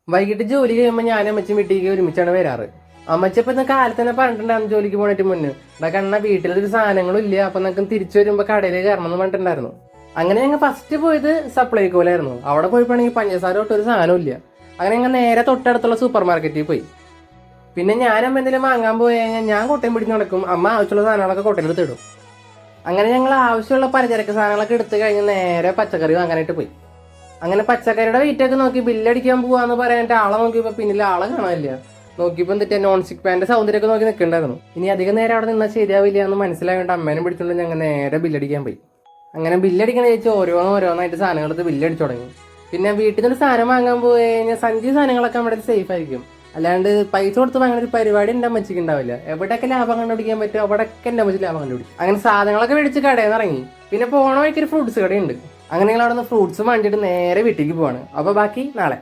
വൈകിട്ട് ജോലി കഴിയുമ്പോൾ ഞാനും അമ്മച്ചും വീട്ടിലേക്ക് ഒരുമിച്ചാണ് വരാറ്. അമ്മച്ചി ഇപ്പൊ ഇന്ന് കാലത്ത് തന്നെ പറഞ്ഞിട്ടുണ്ടായിരുന്നു ജോലിക്ക് പോയിട്ട് മുന്നേ. കണ്ണ വീട്ടിലൊരു സാധനങ്ങളും ഇല്ല, അപ്പൊ നമുക്ക് തിരിച്ചു വരുമ്പോ കടയിൽ കയറണം എന്ന് പറഞ്ഞിട്ടുണ്ടായിരുന്നു. അങ്ങനെ ഞങ്ങൾ ഫസ്റ്റ് പോയത് സപ്ലൈകോലായിരുന്നു. അവിടെ പോയപ്പോണെങ്കിൽ പഞ്ചസാര തൊട്ട് ഒരു സാധനവും ഇല്ല. അങ്ങനെ ഞങ്ങൾ നേരെ തൊട്ടടുത്തുള്ള സൂപ്പർ മാർക്കറ്റിൽ പോയി. പിന്നെ ഞാനമ്മ എന്തെങ്കിലും വാങ്ങാൻ പോയി കഴിഞ്ഞാൽ ഞാൻ കൊട്ടയും പിടിച്ച് നടക്കും, അമ്മ ആവശ്യമുള്ള സാധനങ്ങളൊക്കെ കൊട്ടയിലെടുത്ത് ഇടും. അങ്ങനെ ഞങ്ങൾ ആവശ്യമുള്ള പലചരക്ക് സാധനങ്ങളൊക്കെ എടുത്ത് കഴിഞ്ഞ് നേരെ പച്ചക്കറി വാങ്ങാനായിട്ട് പോയി. അങ്ങനെ പച്ചക്കറിയുടെ വെയിറ്റ് ഒക്കെ നോക്കി ബില്ലടിക്കാൻ പോവാന്ന് പറയാനായിട്ട് ആളെ നോക്കിയപ്പോ പിന്നിൽ ആളെ കാണാനില്ല. നോക്കിയപ്പോ എന്നിട്ട് നോൺ സ്റ്റിക് പാൻ്റെ സൗന്ദര്യമൊക്കെ നോക്കി നിൽക്കണ്ടായിരുന്നു. ഇനി അധികം നേരം അവിടെ നിന്നാൽ ശരിയാവില്ല എന്ന് മനസ്സിലായതുകൊണ്ട് അമ്മേനെ പിടിച്ചുകൊണ്ട് ഞങ്ങൾ നേരെ ബില്ലടിക്കാൻ പോയി. അങ്ങനെ ബില്ലടിക്കണ ചേച്ചി ഓരോന്നായിട്ട് സാധനങ്ങൾ എടുത്ത് ബില്ലടിച്ചു തുടങ്ങി. പിന്നെ വീട്ടിൽ നിന്ന് സാധനം വാങ്ങാൻ പോയി കഴിഞ്ഞാൽ സഞ്ചി സാധനങ്ങളൊക്കെ നമ്മുടെ സേഫ് ആയിരിക്കും. അല്ലാണ്ട് പൈസ കൊടുത്ത് വാങ്ങുന്ന ഒരു പരിപാടി എൻ്റെ അമ്മച്ചിക്ക് ഉണ്ടാവില്ല. എവിടെയൊക്കെ ലാഭം കണ്ടുപിടിക്കാൻ പറ്റും അവിടെയൊക്കെ എൻ്റെ അമ്മച്ചി ലാഭം കണ്ടുപിടിക്കും. അങ്ങനെ സാധനങ്ങളൊക്കെ മേടിച്ച് കടയിൽ നിന്ന് ഇറങ്ങി. പിന്നെ പോണ വഴിക്കൊരു ഫ്രൂട്ട്സ് കടയുണ്ട്. അങ്ങനെ ഞങ്ങൾ അവിടെ നിന്ന് ഫ്രൂട്ട്സ് വാങ്ങിയിട്ട് നേരെ വീട്ടിലേക്ക് പോവാണ്. അപ്പോൾ ബാക്കി നാളെ.